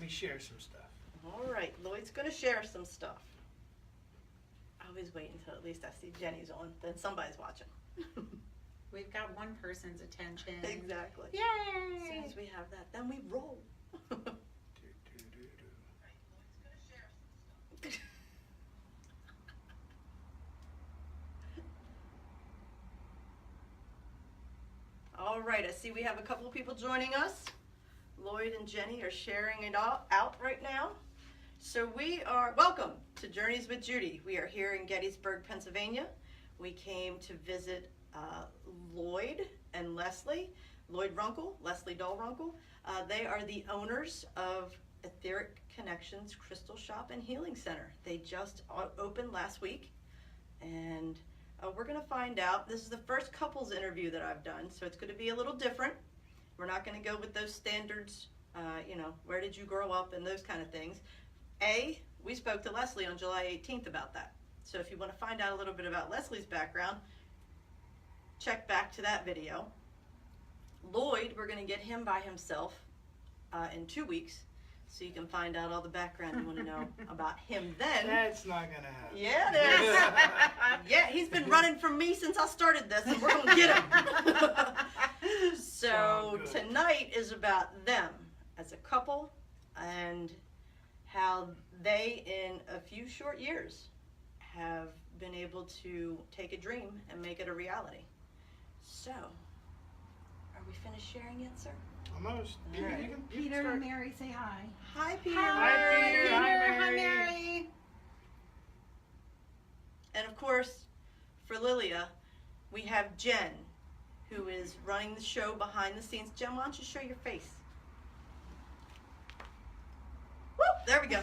me share some stuff. All right, Lloyd's going to share some stuff. I always wait until at least I see Jenny's on, then somebody's watching. We've got one person's attention. Exactly. Yay! As soon as we have that, then we roll. All right, I see we have a couple of people joining us. Lloyd and Jenny are sharing it out right now. So we are, welcome to Journeys with Judy. We are here in Gettysburg, Pennsylvania. We came to visit Lloyd and Leslie. Lloyd Runkle, Leslie Dalrymple. They are the owners of Etheric Connections Crystal Shop and Healing Center. They just opened last week, and we're going to find out. This is the first couples interview that I've done, so it's going to be a little different. We're not going to go with those standards, you know, where did you grow up and those kind of things. We spoke to Leslie on July 18th about that. So if you want to find out a little bit about Leslie's background, check back to that video. Lloyd, we're going to get him by himself in 2 weeks, so you can find out all the background you want to know about him then. That's not going to happen. Yeah, it is. Yeah, he's been running from me since I started this, and we're going to get him. So tonight is about them as a couple and how they, in a few short years, have been able to take a dream and make it a reality. So, are we finished sharing yet, sir? Almost. All right. You can Peter start. and Mary say hi. Hi, Peter. Hi, Peter. Hi, Mary. And of course, for Lilia, we have Jen, who is running the show behind the scenes. Jen, why don't you show your face? Woo! There we go.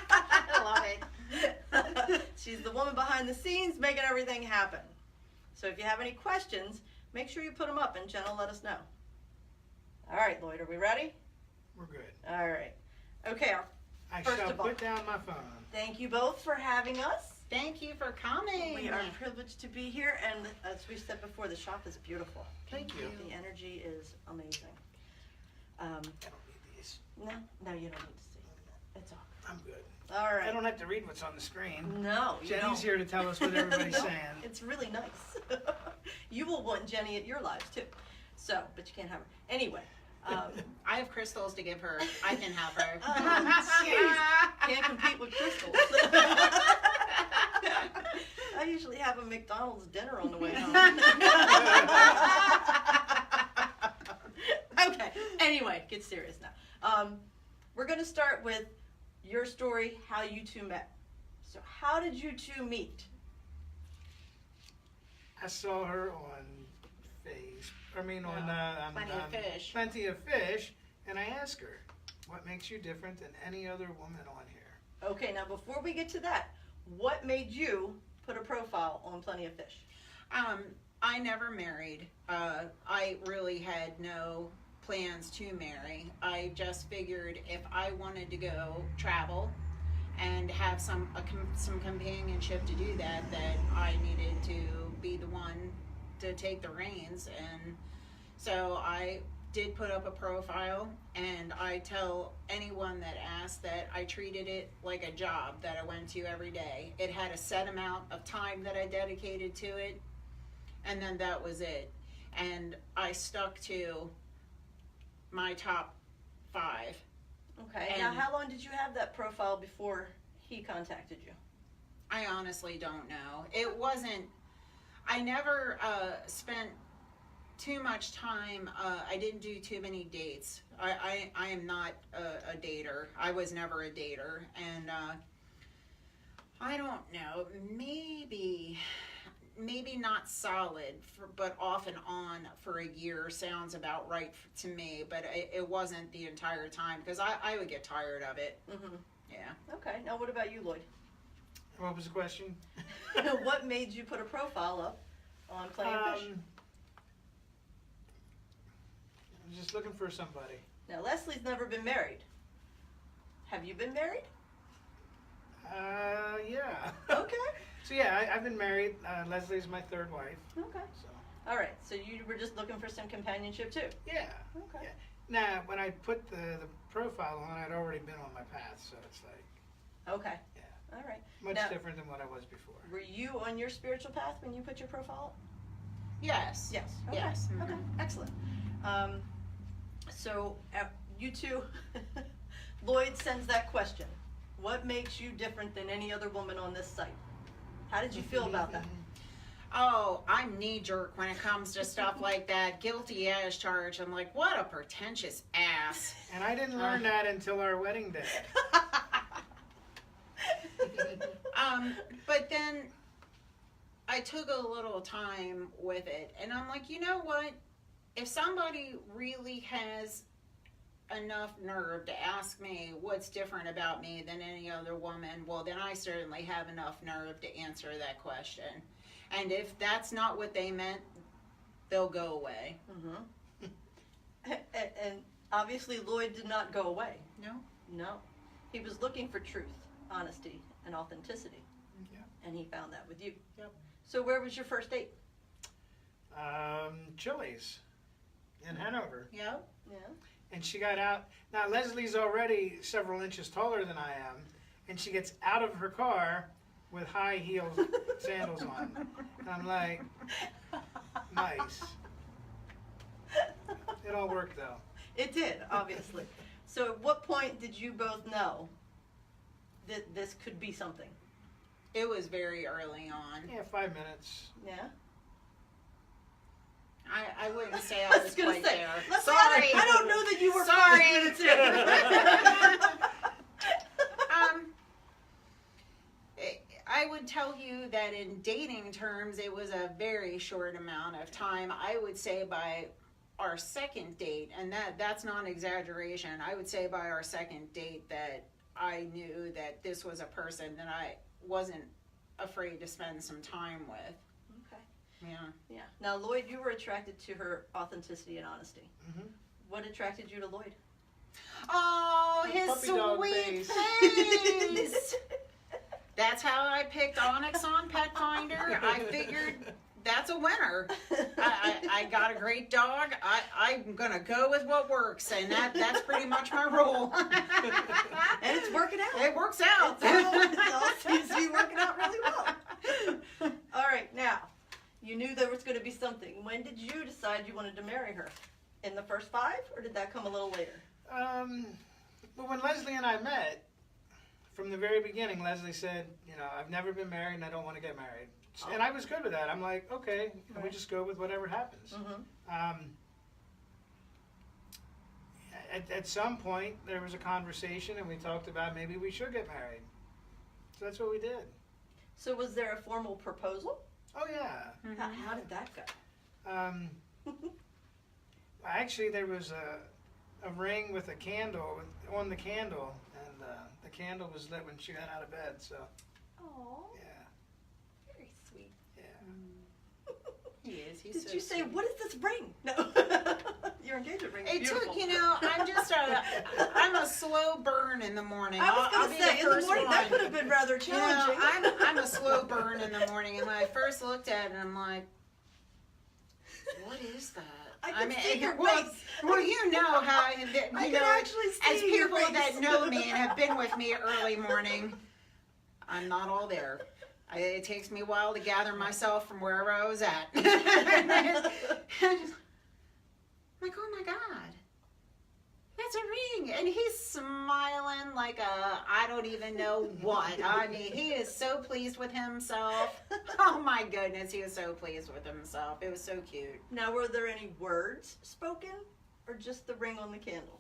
I love it. She's the woman behind the scenes making everything happen. So if you have any questions, make sure you put them up and Jen will let us know. All right, Lloyd, are we ready? We're good. All right. Okay, I First shall of all- put down my phone. thank you both for having us. Thank you for coming. We are privileged to be here, and as we said before, the shop is beautiful. Thank you. The energy is amazing. I don't need these. No, you don't need to see. It's all I'm good. good. All right. I don't have to read what's on the screen. No, you Jenny's don't. here to tell us what everybody's No, saying. It's really nice. You will want Jenny at your lives too. So, but you can't have her. Anyway. I have crystals to give her. I can have her. Oh, jeez. Can't compete with crystals. I usually have a McDonald's dinner on the way home. Okay, anyway, get serious now. We're going to start with your story, how you two met. So how did you two meet? I saw her on Plenty of Fish. Plenty of Fish, and I asked her, what makes you different than any other woman on here? Okay, now before we get to that, what made you put a profile on Plenty of Fish? I never married. I really had no plans to marry. I just figured if I wanted to go travel and have some companionship to do that I needed to be the one to take the reins. And so I did put up a profile, and I tell anyone that asks that I treated it like a job that I went to every day. It had a set amount of time that I dedicated to it, and then that was it. And I stuck to my top 5. Okay, And- now how long did you have that profile before he contacted you? I honestly don't know. It wasn't, I never spent too much time. I didn't do too many dates. I am not a dater. I was never a dater. And I don't know, maybe not solid, but off and on for a year sounds about right to me. But it wasn't the entire time, because I would get tired of it. Mm-hmm. Yeah. Okay, now what about you, Lloyd? What was the question? What made you put a profile up on Plenty of Fish? I'm just looking for somebody. Now, Leslie's never been married. Have you been married? Yeah. Okay. So yeah, I've been married. Leslie's my 3rd wife. Okay. So All right, so you were just looking for some companionship too? yeah. Okay. Yeah. Nah, when I put the profile on, I'd already been on my path, so it's like Okay. Yeah. All right. much Now- different than what I was before. Were you on your spiritual path when you put your profile up? Yes. Yes. Okay. Yes. Okay. Excellent. So you two, Lloyd sends that question. What makes you different than any other woman on this site? How did you feel about that? Oh, I'm knee jerk when it comes to stuff like that. Guilty as charged. I'm like, what a pretentious ass. And I didn't learn that until our wedding day. But then I took a little time with it, and I'm like, you know what? If somebody really has enough nerve to ask me what's different about me than any other woman, well, then I certainly have enough nerve to answer that question. And if that's not what they meant, they'll go away. Mm-hmm. And obviously Lloyd did not go away. No? No. He was looking for truth, honesty, and authenticity. Yeah. And he found that with you. Yep. So where was your first date? Chili's in Hanover. Yep. Yeah. And she got out. Now, Leslie's already several inches taller than I am. And she gets out of her car with high heel sandals on. And I'm like, nice. It all worked, though. It did, obviously. So at what point did you both know that this could be something? It was very early on. Yeah, 5 minutes. Yeah? I wouldn't say I I was was gonna quite say, there. let's be Sorry. honest, I don't know that you were Sorry. 5 minutes in. I would tell you that in dating terms, it was a very short amount of time. I would say by our second date, and that's not an exaggeration, I would say by our second date that I knew that this was a person that I wasn't afraid to spend some time with. Okay. Yeah. Yeah. Now, Lloyd, you were attracted to her authenticity and honesty. Mm-hmm. What attracted you to Lloyd? Oh, The his puppy dog sweet face. face. That's how I picked Onyx on Pet Finder. I figured that's a winner. I got a great dog. I'm gonna go with what works, and that's pretty much my rule. And it's working out. It works out. It all seems to be working out really well. All right, now, you knew there was going to be something. When did you decide you wanted to marry her? In the first 5, or did that come a little later? Well, when Leslie and I met, from the very beginning, Leslie said, you know, I've never been married and I don't want to get married. And I was good with that. I'm like, okay, we just go with whatever happens. Mm-hmm. At some point, there was a conversation and we talked about maybe we should get married. So that's what we did. So was there a formal proposal? Oh, yeah. How did that go? Actually, there was a ring with a candle on the candle, and the candle was lit when she got out of bed. So, Oh, yeah, very sweet. yeah. He is. He's Did so you say, sweet. what is this ring? No. Your engagement ring is It beautiful. took, I'm a slow burn in the morning. I was I'll going be to say, in the first morning, that one. could have been rather You know, challenging. I'm a slow burn in the morning, and when I first looked at it, I'm like, what is that? I can see your well, face. well, you know how, I you can know, actually as see your people face. that know me and have been with me early morning, I'm not all there. It takes me a while to gather myself from wherever I was at. I'm like, oh my God, that's a ring. And he's smiling like I don't even know what. I mean, he is so pleased with himself. Oh my goodness, he was so pleased with himself. It was so cute. Now, were there any words spoken, or just the ring on the candle?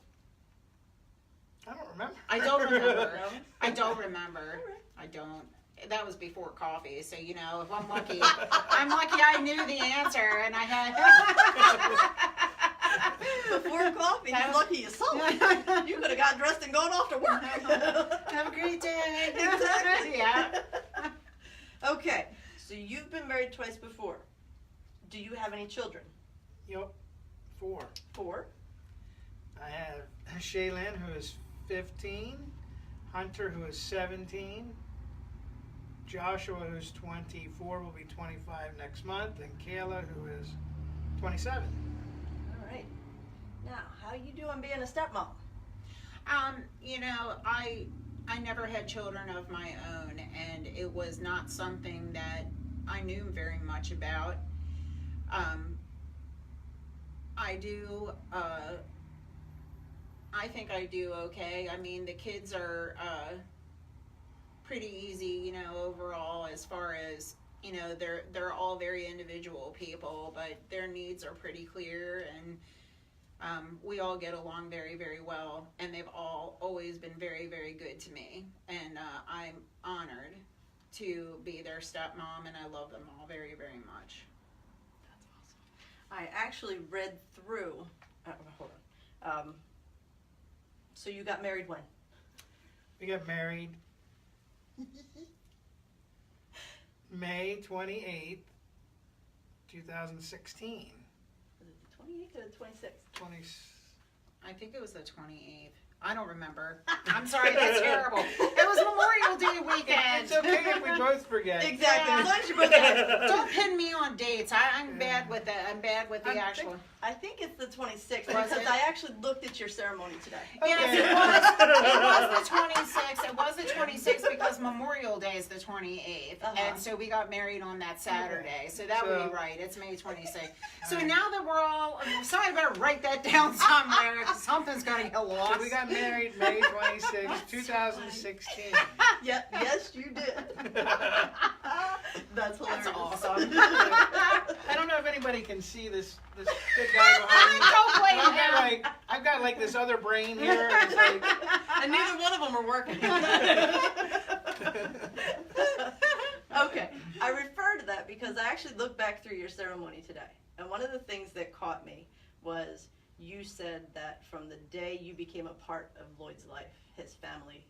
I don't remember. I don't remember. No? I don't remember. All right. I don't. That was before coffee, so you know, if I'm lucky, I knew the answer, and I had. Before coffee, he's lucky you saw it. You could have got dressed and gone off to work. Have a great day. Exactly. Yeah. Okay, so you've been married twice before. Do you have any children? Yep, 4. 4. I have Shaylin, who is 15, Hunter, who is 17, Joshua, who's 24, will be 25 next month, and Kayla, who is 27. All right. Now, how How you doing being a stepmom? You know, I never had children of my own, and it was not something that I knew very much about. I do, I think I do okay. I mean, the kids are pretty easy, you know, overall, as far as, you know, they're all very individual people, but their needs are pretty clear, and we all get along very, very well, and they've all always been very, very good to me, and I'm honored to be their stepmom, and I love them all very, very much. That's awesome. I actually read through, hold on. So you got married when? We got married May 28th, 2016. Was it the 28th or the 26th? 20. I think it was the 28th. I don't remember. I'm sorry, that's terrible. It was Memorial Day weekend. It's okay if we both forget. Exactly. Yeah. As long as you both got it. Don't pin me on dates. I'm bad with that. I'm bad with the actual. I think it's the 26th Was because it? I actually looked at your ceremony today. Yes, Okay. it was the 26th. It was the 26th because Memorial Day is the 28th. And so we got married on that Saturday. So that would be right. It's May 26th. So now that we're all, so I better write that down somewhere. Something's going to get lost. So we got married May 26th, 2016. Yeah, yes, you did. That's hilarious. That's awesome. I don't know if anybody can see this good guy behind me. Don't blame I've got like this other brain here. It's like, And neither one of them are working. Okay, I refer to that because I actually looked back through your ceremony today. And one of the things that caught me was you said that from the day you became a part of Lloyd's life, his family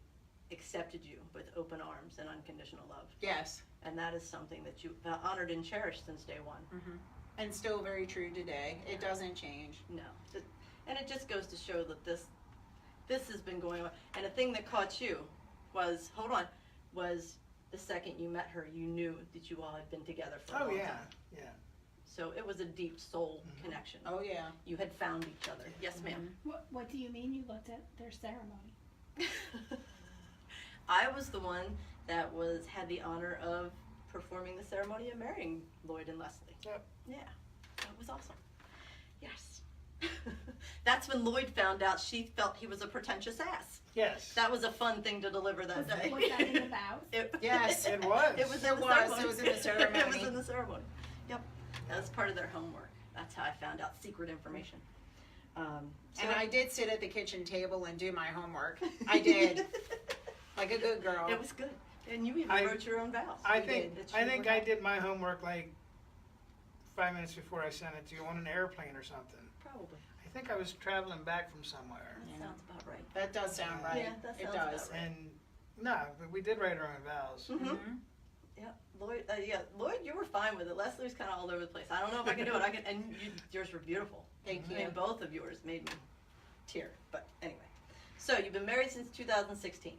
accepted you with open arms and unconditional love. Yes. And that is something that you've honored and cherished since day one. Mm-hmm. And still very true today. It doesn't change. No. And it just goes to show that this has been going on. And the thing that caught you was, was the second you met her, you knew that you all had been together for a long time. yeah. So it was a deep soul connection. Oh, yeah. You had found each other. Yes, ma'am. What do you mean you looked at their ceremony? I was the one that had the honor of performing the ceremony of marrying Lloyd and Leslie. Yep. Yeah, that was awesome. Yes. That's when Lloyd found out she felt he was a pretentious ass. Yes. That was a fun thing to deliver that day. Was that in the vows? Yes. It was. It was in It the was. ceremony. It was in the ceremony. It was in the ceremony. Yep. That was part of their homework. That's how I found out secret information. And I did sit at the kitchen table and do my homework. I did. Like a good girl. It was good. And you even wrote your own vows. I You think did, that I you think were I not- did my homework like 5 minutes before I sent it to you on an airplane or something. Probably. I think I was traveling back from somewhere. That sounds about right. That does sound right. Yeah, that It sounds does. about right. And no, but we did write our own vows. Mm-hmm. Mhm. Yeah, Lloyd, you were fine with it. Leslie was kind of all over the place. I don't know if I can do it. And yours were beautiful. Thank you. And both of yours made me tear. But anyway, so you've been married since 2016.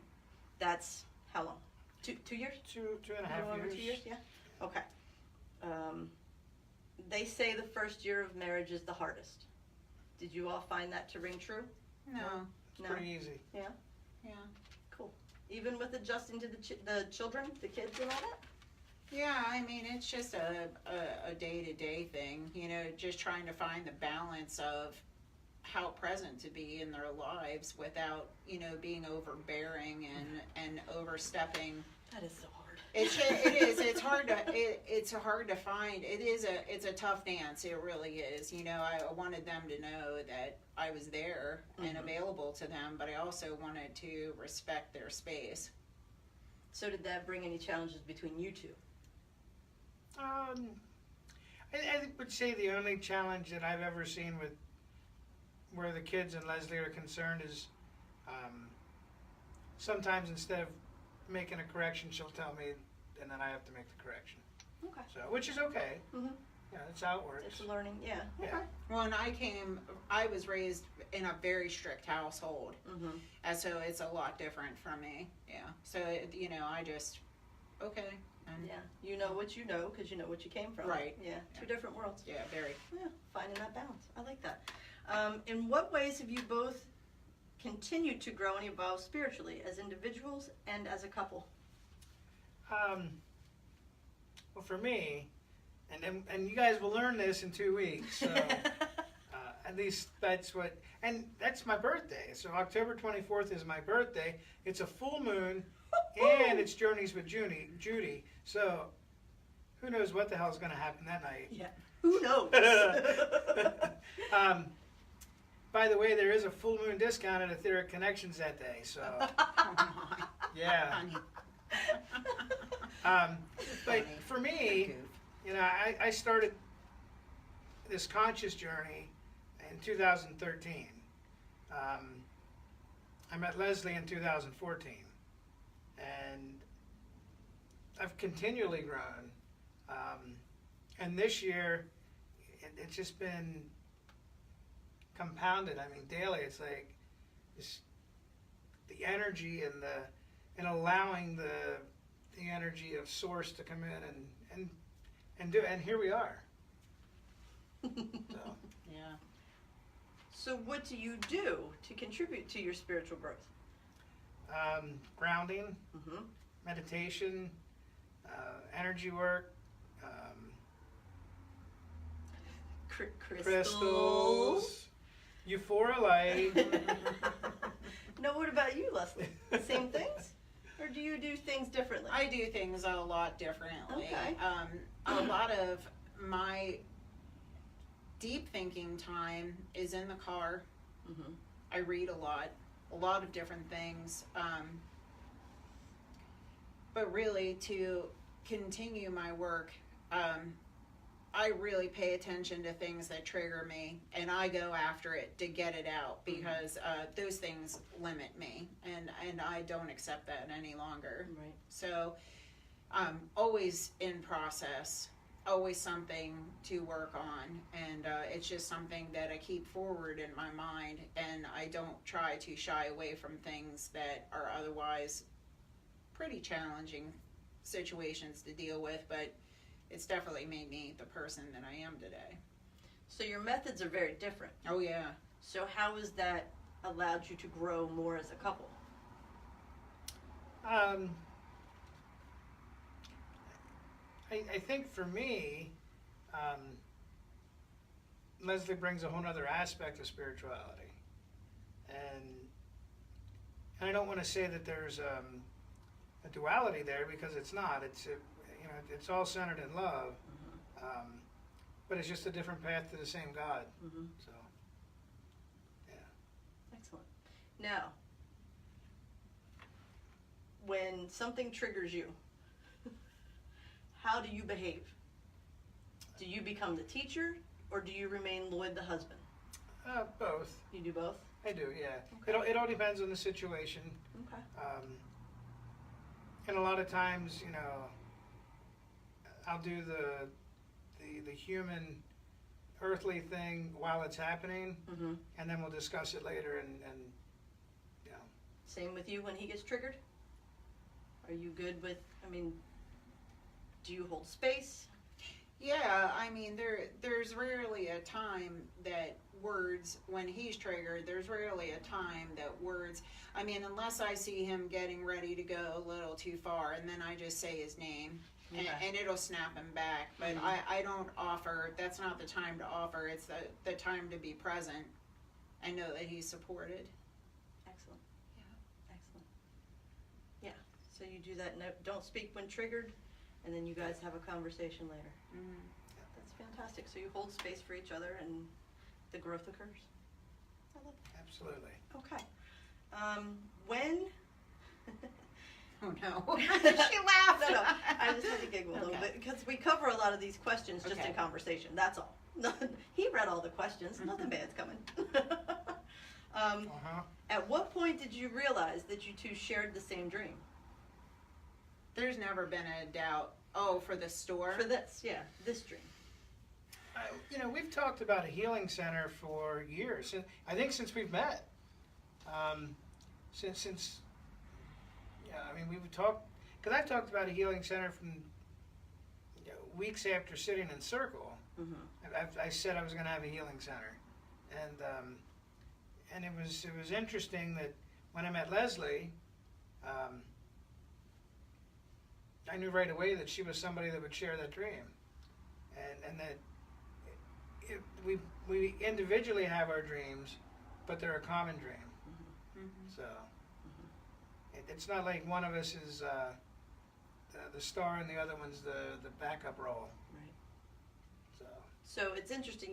That's how long? 2 years? Two and a A half little over years. 2 years. Yeah. Okay. They say the first year of marriage is the hardest. Did you all find that to ring true? No. It's No. pretty easy. Yeah. Cool. Even with adjusting to the children, the kids, and all that. Yeah, I mean, it's just a day-to-day thing, you know, just trying to find the balance of how present to be in their lives without, you know, being overbearing and overstepping. That is so hard. It is. It's hard to find. It's a tough dance. It really is. You know, I wanted them to know that I was there and available to them, but I also wanted to respect their space. So did that bring any challenges between you two? I would say the only challenge that I've ever seen with where the kids and Leslie are concerned is sometimes instead of making a correction, she'll tell me, and then I have to make the correction. Okay. So, which is okay. Mm-hmm. Yeah, that's how it works. It's a learning, yeah. Yeah. When I was raised in a very strict household, Mm-hmm. and so it's a lot different from me. Yeah. So you know, I just okay. And Yeah. You know what you know because you know what you came from. Right. Yeah. Two different worlds. yeah, very. Yeah. Finding that balance. I like that. In what ways have you both continued to grow and evolve spiritually as individuals and as a couple? Well, for me, and you guys will learn this in 2 weeks. So at least that's what, and that's my birthday. So October 24th is my birthday. It's a full moon, and it's Journeys with Judy. So who knows what the hell's going to happen that night? Yeah. Who knows? By the way, there is a full moon discount at Etheric Connections that day. So yeah. Honey. But for me, I started this conscious journey in 2013. I met Leslie in 2014, and I've continually grown. And this year, it's just been compounded. I mean, daily, it's like the energy and allowing the energy of Source to come in and do it. And here we are. So. Yeah. So what do you do to contribute to your spiritual growth? Grounding, Mm-hmm. meditation, energy work, crystals, Euphoria light. No, what about you, Leslie? Same things? Or do you do things differently? I do things a lot differently. Okay. A lot of my deep thinking time is in the car. Mm-hmm. I read a lot of different things. But really, to continue my work, I really pay attention to things that trigger me, and I go after it to get it out, because those things limit me, and I don't accept that any longer. Right. So always in process, always something to work on, and it's just something that I keep forward in my mind, and I don't try to shy away from things that are otherwise pretty challenging situations to deal with, but it's definitely made me the person that I am today. So your methods are very different. Oh yeah. So how has that allowed you to grow more as a couple? I think for me, Leslie brings a whole other aspect of spirituality, and I don't want to say that there's a duality there, because it's not. It's all centered in love, but it's just a different path to the same God. Mm-hmm. So, yeah. Excellent. Now, when something triggers you, how do you behave? Do you become the teacher, or do you remain Lloyd the husband? Both. You do both? I do, yeah. Okay. It all depends on the situation. Okay. And a lot of times, I'll do the human, earthly thing while it's happening, Mm-hmm. and then we'll discuss it later. And Same with you when he gets triggered? Are you good with, do you hold space? Yeah, there's rarely a time that words, when he's triggered, there's rarely a time that words, unless I see him getting ready to go a little too far, and then I just say his name, Okay. and it'll snap him back. But Mhm. I don't offer, that's not the time to offer, it's the time to be present and know that he's supported. Excellent. Yeah. Excellent. Yeah, so you do that, don't speak when triggered, and then you guys have a conversation later. Mm. That's fantastic. So you hold space for each other and the growth occurs. I love absolutely. that. Okay. When? Oh no. No, She laughed. no, I just had to giggle a little Okay. bit because we cover a lot of these questions just Okay. in conversation. That's all. He read all the questions. Nothing bad's coming. At what point did you realize that you two shared the same dream? There's never been a doubt. Oh, for the store? For this, yeah, this dream. We've talked about a healing center for years. I think since we've met. We've talked, because I've talked about a healing center from weeks after sitting in circle. Mm-hmm. I said I was going to have a healing center, and it was interesting that when I met Leslie, I knew right away that she was somebody that would share that dream, and that we individually have our dreams, but they're a common dream. So it's not like one of us is the star and the other one's the backup role. Right. So it's interesting.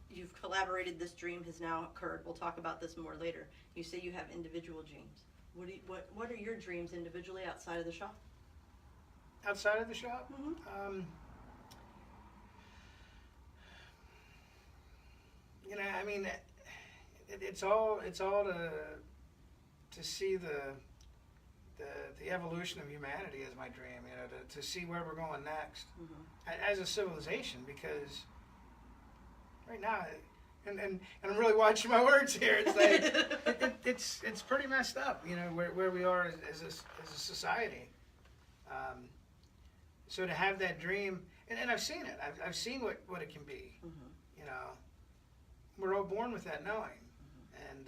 You've collaborated. This dream has now occurred. We'll talk about this more later. You say you have individual dreams. What are your dreams individually outside of the shop? Outside of the shop, you know, I mean, it's all to see the evolution of humanity is my dream. You know, to see where we're going next as a civilization, because right now, and I'm really watching my words here. It's like it's pretty messed up. You know, where we are as a society. So to have that dream, and I've seen it. I've seen what it can be. You know, we're all born with that knowing, and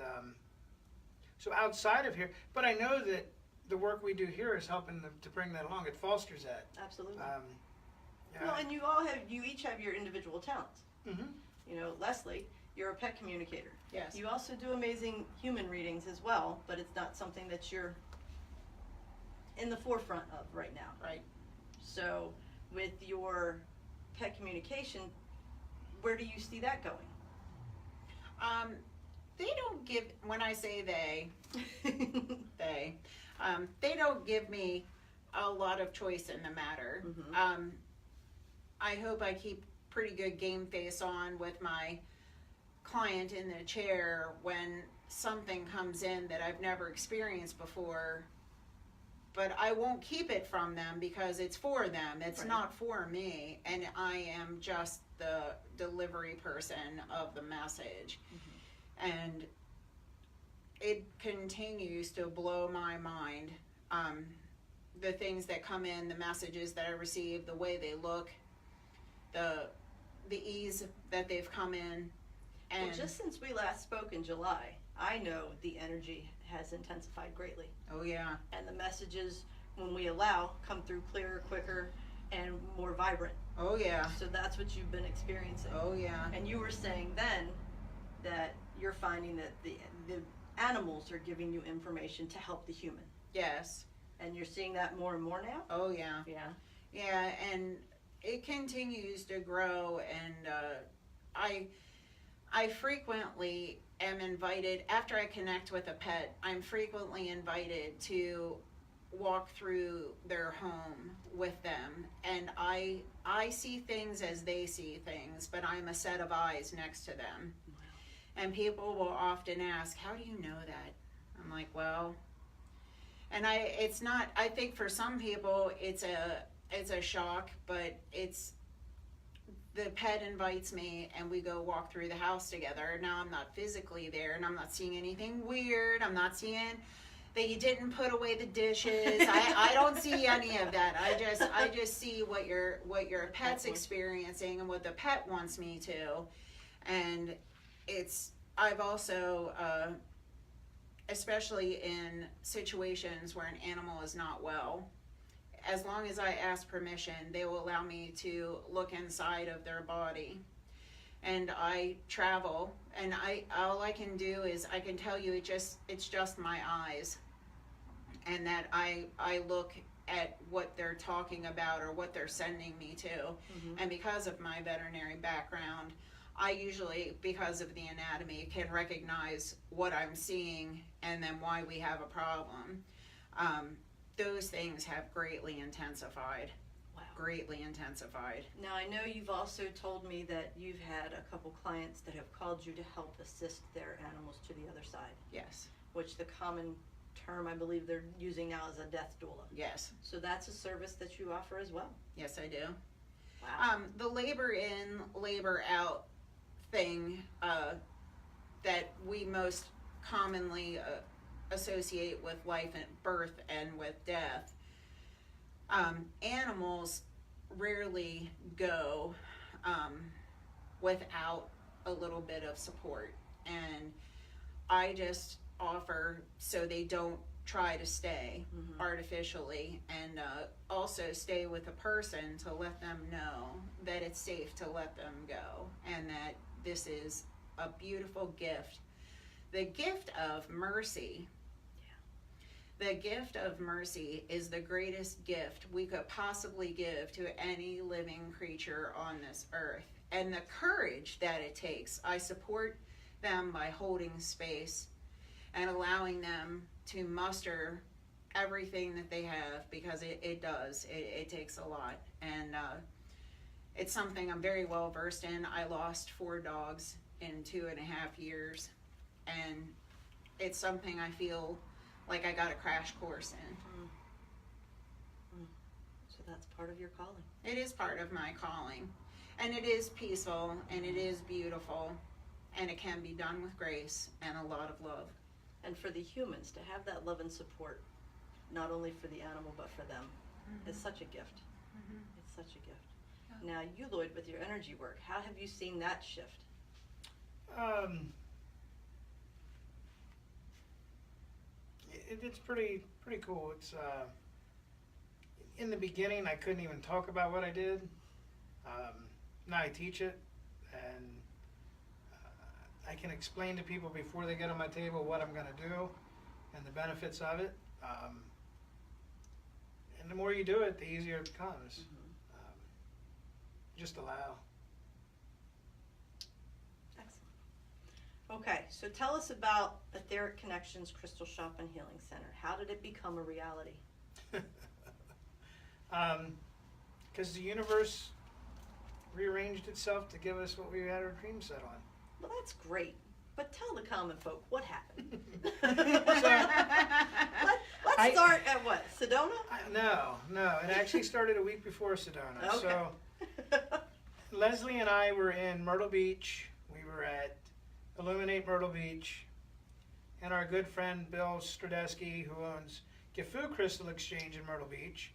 so outside of here, but I know that the work we do here is helping to bring that along. It fosters that. Absolutely. Yeah. Well, and you each have your individual talents. You know, Leslie, you're a pet communicator. Yes. You also do amazing human readings as well, but it's not something that you're in the forefront of right now. Right. So with your pet communication, where do you see that going? They don't give, when I say they don't give me a lot of choice in the matter. I hope I keep pretty good game face on with my client in the chair when something comes in that I've never experienced before, but I won't keep it from them because it's for them. It's Right. not for me, and I am just the delivery person of the message. And it continues to blow my mind. The things that come in, the messages that I receive, the way they look, the ease that they've come in. And Well, just since we last spoke in July, I know the energy has intensified greatly. oh yeah, And the messages, when we allow, come through clearer, quicker, and more vibrant. oh yeah, So that's what you've been experiencing. oh yeah. And you were saying then that you're finding that the animals are giving you information to help the human. Yes. And you're seeing that more and more now? Oh yeah. Yeah. Yeah, and it continues to grow, and I frequently am invited, after I connect with a pet, I'm frequently invited to walk through their home with them, and I see things as they see things, but I'm a set of eyes next to them. And people will often ask, how do you know that? I'm like, well, and I think for some people it's a shock, but it's, the pet invites me and we go walk through the house together. Now I'm not physically there and I'm not seeing anything weird. I'm not seeing that you didn't put away the dishes. I don't see any of that. I just see what your pet's experiencing and what the pet wants me to. And I've also, especially in situations where an animal is not well, as long as I ask permission, they will allow me to look inside of their body. And I travel, and all I can do is I can tell you it's just my eyes, and that I look at what they're talking about or what they're sending me to. And because of my veterinary background, I usually, because of the anatomy, can recognize what I'm seeing and then why we have a problem. Those things have greatly intensified. Wow. Greatly intensified. Now, I know you've also told me that you've had a couple clients that have called you to help assist their animals to the other side, Yes. which the common term I believe they're using now is a death doula. Yes. So that's a service that you offer as well. Yes, I do. Wow. The labor in, labor out thing that we most commonly associate with life and birth and with death, animals rarely go without a little bit of support. and I just offer so they don't try to stay artificially, and also stay with a person to let them know that it's safe to let them go, and that this is a beautiful gift. The gift of mercy. The gift of mercy is the greatest gift we could possibly give to any living creature on this earth. And the courage that it takes, I support them by holding space and allowing them to muster everything that they have, because it does. It takes a lot. And it's something I'm very well versed in. I lost 4 dogs in 2.5 years. And it's something I feel like I got a crash course in. So that's part of your calling. It is part of my calling. And it is peaceful, and it is beautiful, and it can be done with grace and a lot of love. And for the humans to have that love and support, not only for the animal but for them, is such a gift. It's such a gift. Yeah. Now, you, Lloyd, with your energy work, how have you seen that shift? It's pretty cool. It's in the beginning I couldn't even talk about what I did. Now I teach it, and I can explain to people before they get on my table what I'm going to do and the benefits of it. And the more you do it, the easier it becomes. Just allow. Excellent. Okay, so tell us about Etheric Connections Crystal Shop and Healing Center. How did it become a reality? Because the universe rearranged itself to give us what we had our dreams set on. Well, that's great. But tell the common folk what happened. Let's start at what? Sedona? No. It actually started a week before Sedona. Okay. So Leslie and I were in Myrtle Beach. We were at Illuminate Myrtle Beach. And our good friend Bill Stradesky, who owns Gifu Crystal Exchange in Myrtle Beach,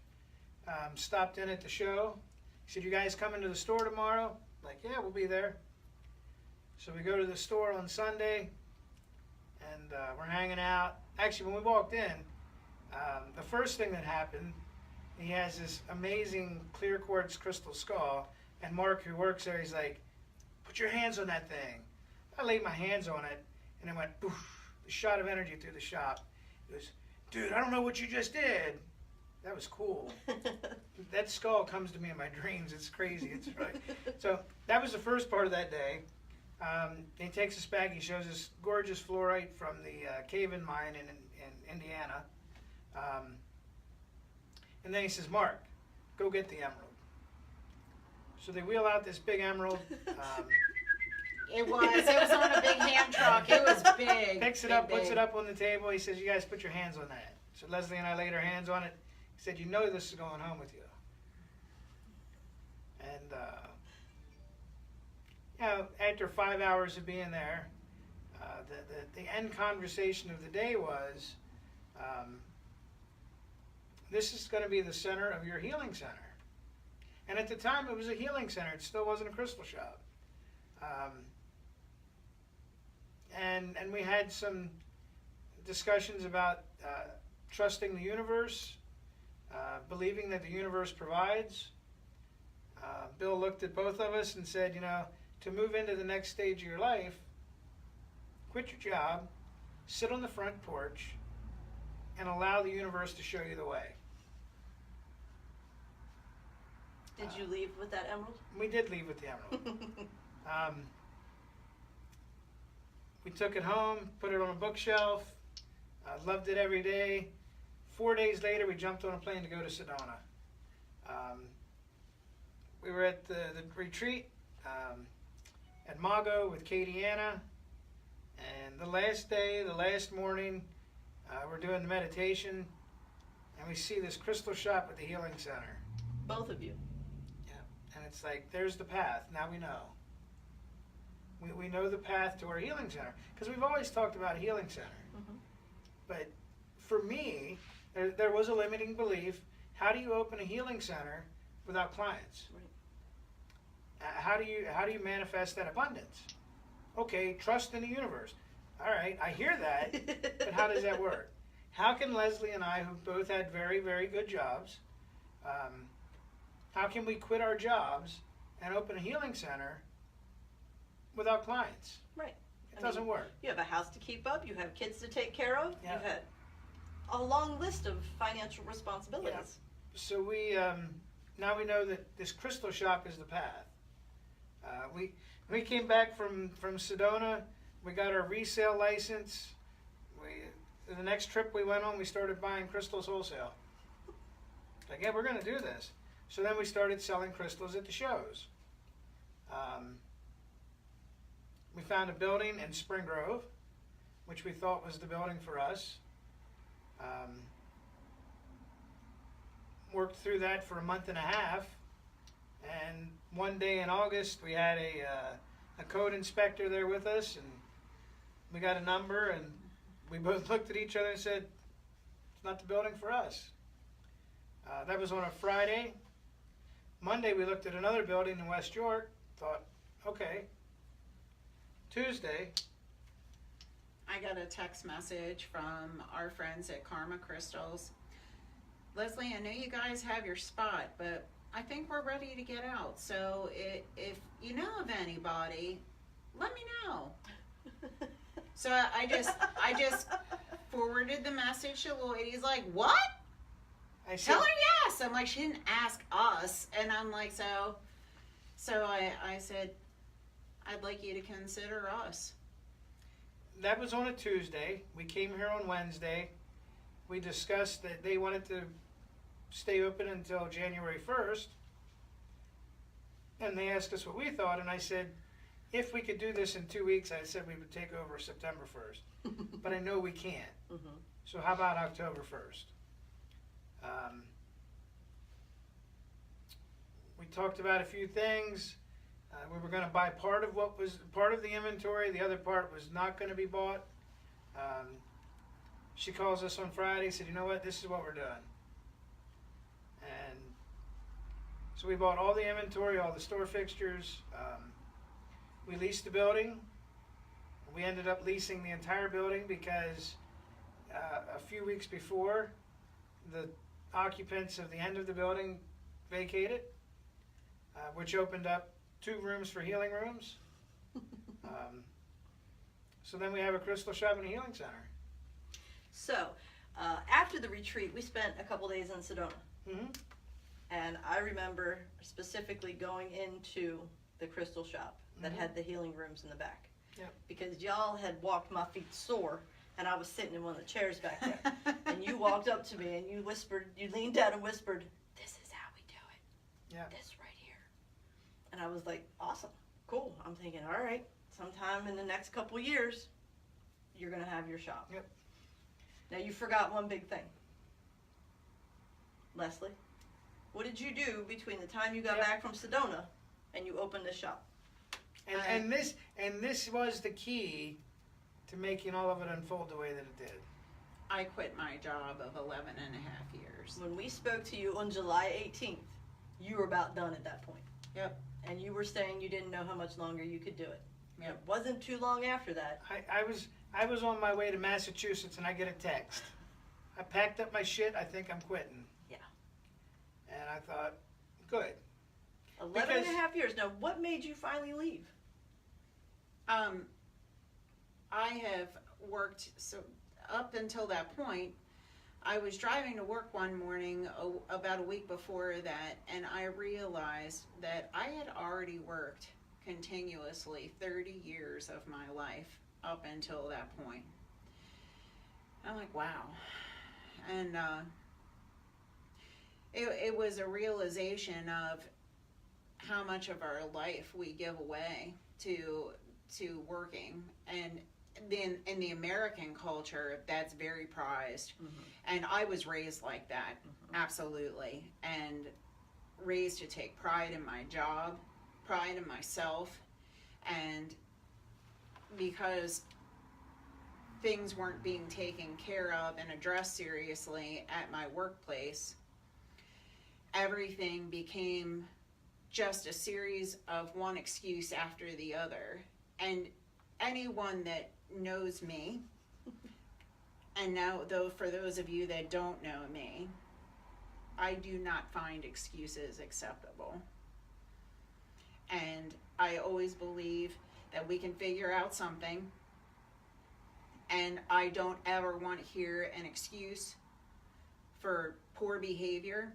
stopped in at the show. He said, "You guys coming to the store tomorrow?" Like, yeah, we'll be there. So we go to the store on Sunday, and we're hanging out. Actually, when we walked in, the first thing that happened, he has this amazing clear quartz crystal skull, and Mark, who works there, he's like, "Put your hands on that thing." I laid my hands on it, and it went poof, a shot of energy through the shop. He goes, "Dude, I don't know what you just did." That was cool. That skull comes to me in my dreams. It's crazy. It's right. So that was the first part of that day. He takes us back. He shows us gorgeous fluorite from the cave-in mine in Indiana. And then he says, "Mark, go get the emerald." So they wheel out this big emerald. It was on a big hand truck. It was big. Picks it up, puts it up on the table. He says, "You guys put your hands on that." So Leslie and I laid our hands on it. He said, "You know this is going home with you." And after 5 hours of being there, the end conversation of the day was, this is going to be the center of your healing center. And at the time, it was a healing center. It still wasn't a crystal shop. And we had some discussions about trusting the universe, believing that the universe provides. Bill looked at both of us and said, to move into the next stage of your life, quit your job, sit on the front porch, and allow the universe to show you the way. Did you leave with that emerald? We did leave with the emerald. We took it home, put it on a bookshelf, loved it every day. 4 days later, we jumped on a plane to go to Sedona. We were at the retreat at Mago with Katie Anna, and the last day, the last morning, we're doing the meditation, and we see this crystal shop at the healing center. Both of you. Yeah, and it's like, there's the path. Now we know. We know the path to our healing center, because we've always talked about a healing center. But for me, there was a limiting belief. How do you open a healing center without clients? Right. How do you manifest that abundance? Okay, trust in the universe. All right, I hear that, but how does that work? How can Leslie and I, who both had very, very good jobs, how can we quit our jobs and open a healing center without clients? Right. It doesn't work. You have a house to keep up, you have kids to take care of, Yeah. you had a long list of financial responsibilities. So we now we know that this crystal shop is the path. We came back from Sedona. We got our resale license. The next trip we went on, we started buying crystals wholesale. Like, yeah, we're going to do this. So then we started selling crystals at the shows. We found a building in Spring Grove, which we thought was the building for us. Worked through that for a month and a half, and one day in August we had a code inspector there with us, and we got a number, and we both looked at each other and said, "It's not the building for us." That was on a Friday. Monday we looked at another building in West York, thought, okay. Tuesday, I got a text message from our friends at Karma Crystals. Leslie, I know you guys have your spot, but I think we're ready to get out. So if you know of anybody, let me know. So I just forwarded the message to Lloyd. He's like, "What? I said, Tell her yes." I'm like, "She didn't ask us." And I'm like, so I said, "I'd like you to consider us." that was on a Tuesday. We came here on Wednesday. We discussed that they wanted to stay open until January 1st. And they asked us what we thought, and I said, if we could do this in 2 weeks, I said we would take over September 1st. But I know we can't. Mhm. So how about October 1st? We talked about a few things. We were going to buy part of what was part of the inventory. The other part was not going to be bought. She calls us on Friday, said, "You know what? This is what we're doing." And so we bought all the inventory, all the store fixtures. We leased the building. We ended up leasing the entire building because a few weeks before, the occupants of the end of the building vacated, which opened up 2 rooms for healing rooms. So then we have a crystal shop and a healing center. So, after the retreat, we spent a couple days in Sedona. Mm-hmm. And I remember specifically going into the crystal shop that Mhm. had the healing rooms in the back. Yep. Because y'all had walked my feet sore, and I was sitting in one of the chairs back there. And you walked up to me and you whispered, you leaned down and whispered, "This is how we do it. Yeah. This right here." And I was like, awesome, cool. I'm thinking, all right, sometime in the next couple years, you're going to have your shop. Yep. Now, you forgot one big thing. Leslie, what did you do between the time you got Yep. back from Sedona and you opened this shop? And this was the key to making all of it unfold the way that it did. I quit my job of 11 and a half years. When we spoke to you on July 18th, you were about done at that point. Yep. And you were saying you didn't know how much longer you could do it. Yep. It wasn't too long after that. I was on my way to Massachusetts and I get a text. I packed up my shit. I think I'm quitting. Yeah. And I thought, good. 11 and Because- a half years. Now, what made you finally leave? I have worked, so up until that point, I was driving to work one morning about a week before that, and I realized that I had already worked continuously 30 years of my life up until that point. I'm like, wow. And it was a realization of how much of our life we give away to working, and then in the American culture that's very prized. And I was raised like that, absolutely, and raised to take pride in my job, pride in myself, and because things weren't being taken care of and addressed seriously at my workplace, everything became just a series of one excuse after the other. And anyone that knows me, and now though for those of you that don't know me, I do not find excuses acceptable. And I always believe that we can figure out something, and I don't ever want to hear an excuse for poor behavior,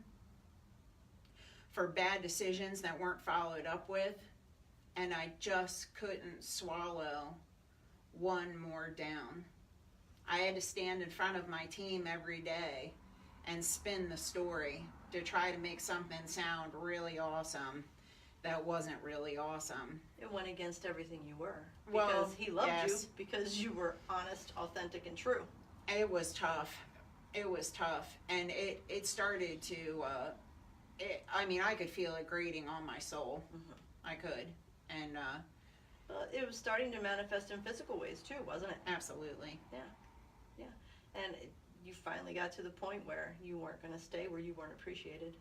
for bad decisions that weren't followed up with, and I just couldn't swallow one more down. I had to stand in front of my team every day and spin the story to try to make something sound really awesome that wasn't really awesome. It went against everything you were. Well, Because he loved yes. you, because you were honest, authentic, and true. It was tough. It was tough. And it started to, I could feel it grating on my soul. Mm-hmm. I could. And But it was starting to manifest in physical ways too, wasn't it? absolutely. And you finally got to the point where you weren't going to stay, where you weren't appreciated.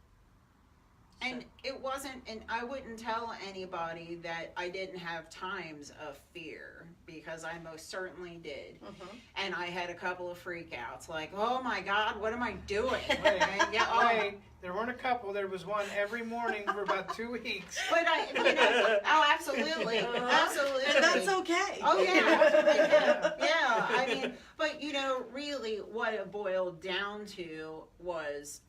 And it wasn't, and I wouldn't tell anybody that I didn't have times of fear, because I most certainly did. Mm-hmm. And I had a couple of freakouts, like, oh my God, what am I doing? Wait, Yeah, wait, there weren't a couple. There was one every morning for about 2 weeks. But oh, absolutely, absolutely. And that's okay. Oh yeah, yeah. I mean, but really, what it boiled down to was,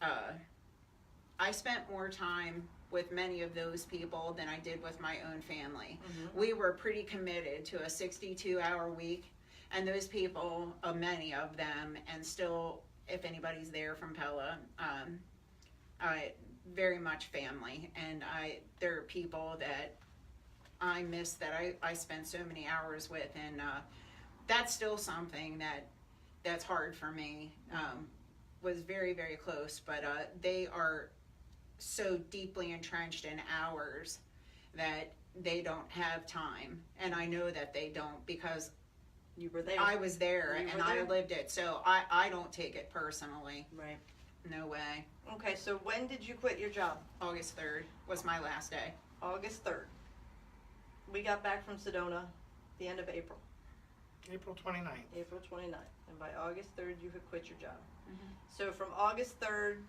I spent more time with many of those people than I did with my own family. Mm-hmm. We were pretty committed to a 62-hour week, and those people, many of them, and still, if anybody's there from Pella, very much family, and there are people that I miss that I spent so many hours with, and that's still something that's hard for me. Was very, very close, but they are so deeply entrenched in hours that they don't have time, and I know that they don't, because You were there. I was there You and were I there. lived it, so I don't take it personally. Right. No way. Okay, so when did you quit your job? August 3rd was my last day. August 3rd. We got back from Sedona the end of April, April 29th. April 29th. And by August 3rd, you had quit your job. Mhm. So from August 3rd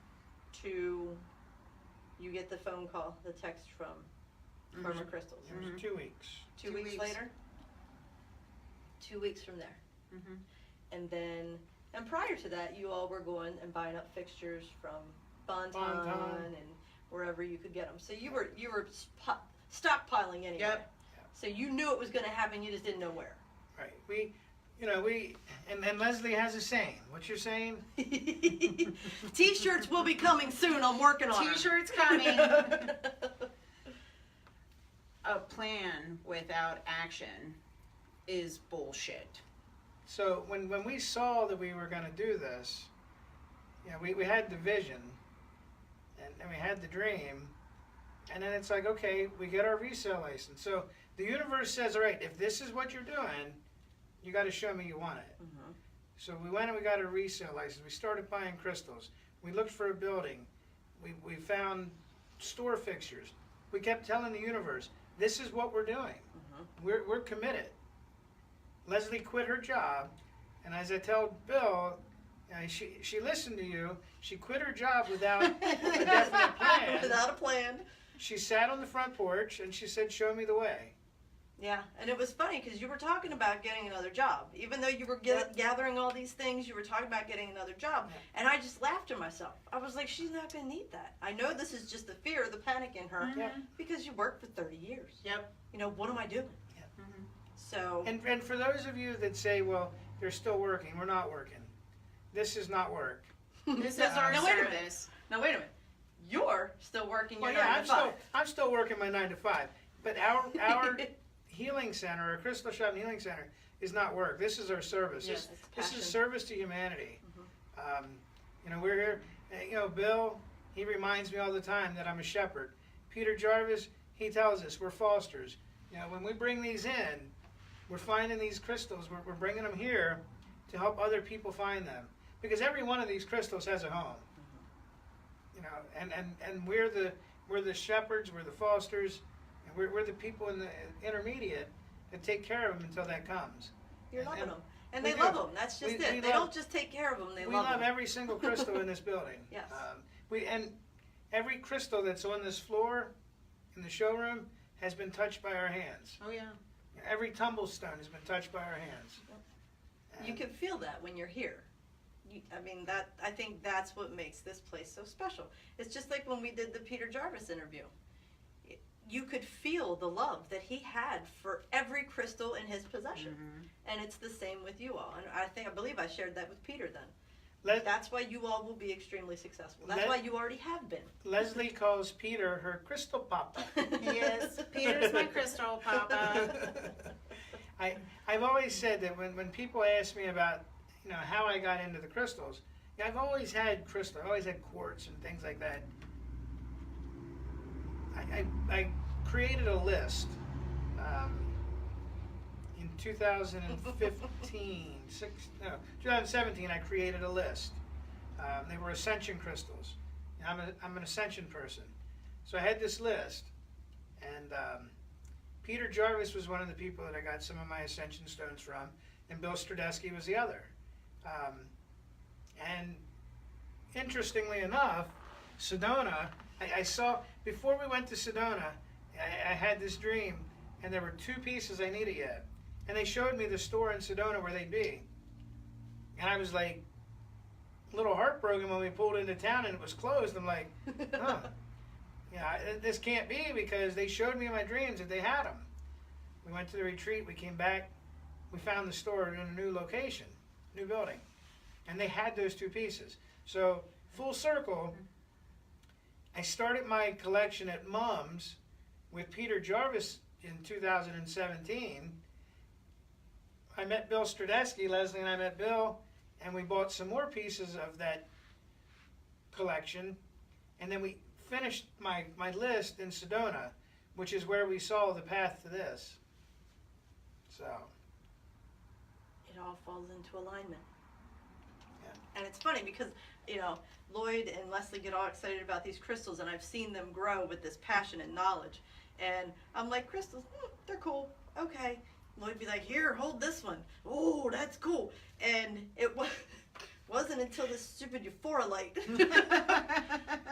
to you get the phone call, the text from Farmer Crystals. It was 2 weeks. Two 2 weeks weeks. later? 2 weeks from there. Mhm. And then, and prior to that, you all were going and buying up fixtures from Bonton Bonton. and wherever you could get them. So you were stockpiling anyway. Yep. So you knew it was going to happen, you just didn't know where. Right. And Leslie has a saying. What's your saying? T-shirts will be coming soon. I'm working on them. T-shirts coming. A plan without action is bullshit. So when we saw that we were going to do this, we had the vision, and we had the dream, and then it's like, okay, we get our resale license. So the universe says, all right, if this is what you're doing, you got to show me you want it. Mhm. So we went and we got a resale license. We started buying crystals. We looked for a building. We found store fixtures. We kept telling the universe, this is what we're doing. Mhm. We're committed. Leslie quit her job, and as I tell Bill, she listened to you. She quit her job without a definite plan. Without a plan. She sat on the front porch and she said, show me the way. Yeah, and it was funny because you were talking about getting another job. Even though you were gathering all these things, you were talking about getting another job. Yeah. And I just laughed to myself. I was like, she's not going to need that. I know this is just the fear, the panic in her, Yeah. because you worked for 30 years. Yep. What am I doing? Yeah. Mhm. So, And for those of you that say, well, they're still working, we're not working. This is not work. This is our now, wait a minute. service. Now, wait a minute. You're still working your Well, yeah, 9 to 5. I'm still working my 9 to 5. But our healing center, our Crystal Shop and Healing Center, is not work. This is our service. Yes, it's This passion. is service to humanity. We're here. Bill, he reminds me all the time that I'm a shepherd. Peter Jarvis, he tells us we're fosters. When we bring these in, we're finding these crystals. We're bringing them here to help other people find them, because every one of these crystals has a home. And we're the shepherds, we're the fosters, and we're the people in the intermediate, and take care of them until that comes. You're And- loving and them. And we they do. love them. That's just We it. They love- don't just take care of them, they We love love them. every single crystal in this building. Yes. And every crystal that's on this floor in the showroom has been touched by our hands. Oh yeah. Every tumble stone has been touched by our hands. You can feel that when you're here. I think that's what makes this place so special. It's just like when we did the Peter Jarvis interview. You could feel the love that he had for every crystal in his possession. And it's the same with you all. And I believe I shared that with Peter then. That's why you all will be extremely successful. That's why you already have been. Leslie calls Peter her crystal papa. Yes, Peter's my crystal papa. I've always said that when people ask me about how I got into the crystals, I've always had crystal, I always had quartz and things like that. I created a list in 2017. I created a list. They were ascension crystals. I'm an ascension person, so I had this list, and Peter Jarvis was one of the people that I got some of my ascension stones from, and Bill Stradesky was the other. And interestingly enough, Sedona, I saw, before we went to Sedona, I had this dream, and there were 2 pieces I needed yet. And they showed me the store in Sedona where they'd be. And I was like, a little heartbroken when we pulled into town and it was closed. I'm like, huh. This can't be, because they showed me in my dreams that they had them. We went to the retreat, we came back, we found the store in a new location, new building. And they had those 2 pieces. So, full circle, I started my collection at Mom's with Peter Jarvis in 2017. I met Bill Stradesky, Leslie and I met Bill, and we bought some more pieces of that collection. And then we finished my list in Sedona, which is where we saw the path to this. So. It all falls into alignment. Yeah. And it's funny because, Lloyd and Leslie get all excited about these crystals, and I've seen them grow with this passion and knowledge. And I'm like, crystals, they're cool. Okay. Lloyd be like, here, hold this one. Oh, that's cool. And it wasn't until this stupid Euphora light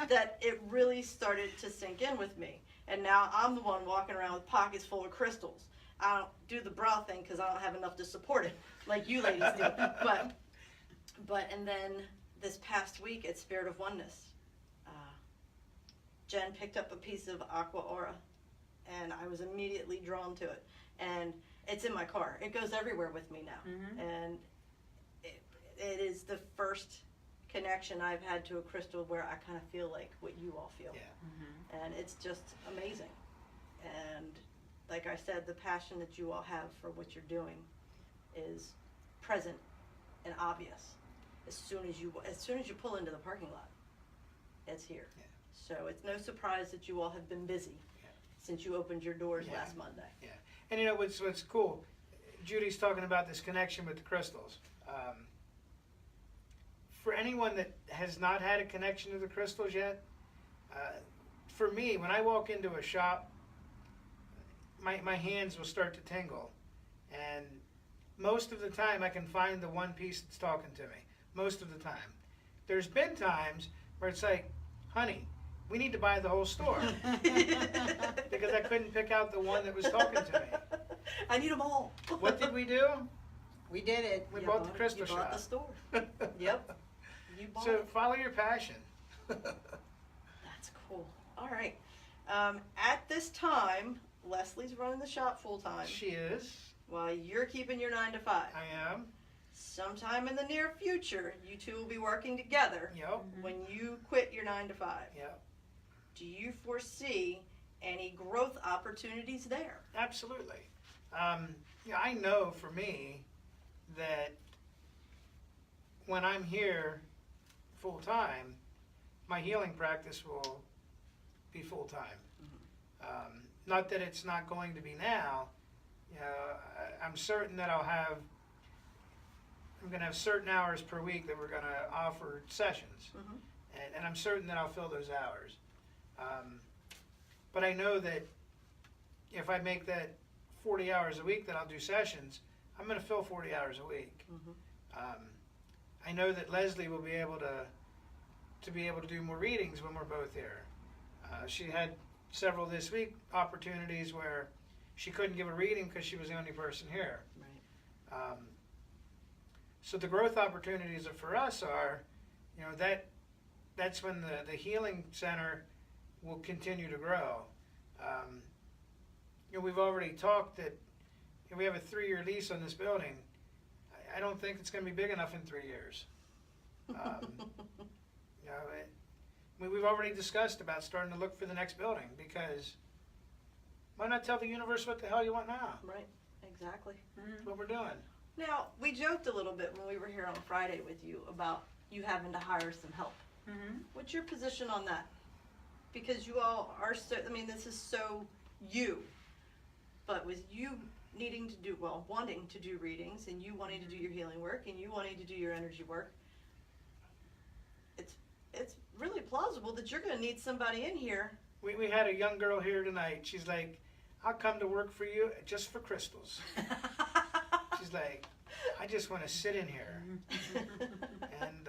that it really started to sink in with me. And now I'm the one walking around with pockets full of crystals. I don't do the bra thing because I don't have enough to support it like you ladies do. And then this past week at Spirit of Oneness, Jen picked up a piece of Aqua Aura, and I was immediately drawn to it. And it's in my car. It goes everywhere with me now. And it is the first connection I've had to a crystal where I kind of feel like what you all feel. Yeah. And it's just amazing. And like I said, the passion that you all have for what you're doing is present and obvious. As soon as you pull into the parking lot, it's here. Yeah. So it's no surprise that you all have been busy since you opened your doors Yeah. last Monday. Yeah. And what's cool, Judy's talking about this connection with the crystals. For anyone that has not had a connection to the crystals yet, for me, when I walk into a shop, my hands will start to tingle. And most of the time I can find the one piece that's talking to me. Most of the time. There's been times where it's like, honey, we need to buy the whole store. Because I couldn't pick out the one that was talking to me. I need them all. What did we do? We did it. We You bought the crystal you shop. bought the store. Yep. You bought So it. follow your passion. That's cool. All right. At this time, Leslie's running the shop full time She is. while you're keeping your 9 to 5. I am. Sometime in the near future, you two will be working together Yep. when you quit your 9 to 5. Yep. Do you foresee any growth opportunities there? Absolutely. I know for me that when I'm here full time, my healing practice will be full time. Not that it's not going to be now. I'm certain that I'm going to have certain hours per week that we're going to offer sessions. And I'm certain that I'll fill those hours. But I know that if I make that 40 hours a week that I'll do sessions, I'm going to fill 40 hours a week. I know that Leslie will be able to do more readings when we're both here. She had several this week opportunities where she couldn't give a reading because she was the only person here. Right. So the growth opportunities for us are, that's when the healing center will continue to grow. We've already talked that we have a 3-year lease on this building. I don't think it's going to be big enough in 3 years. We've already discussed about starting to look for the next building, because why not tell the universe what the hell you want now? Right, exactly. That's what we're doing. Now, we joked a little bit when we were here on Friday with you about you having to hire some help. What's your position on that? Because you all are so, this is so you. But with you needing to do, wanting to do readings, and you wanting to do your healing work, and you wanting to do your energy work, it's really plausible that you're going to need somebody in here. We had a young girl here tonight. She's like, I'll come to work for you just for crystals. She's like, I just want to sit in here. And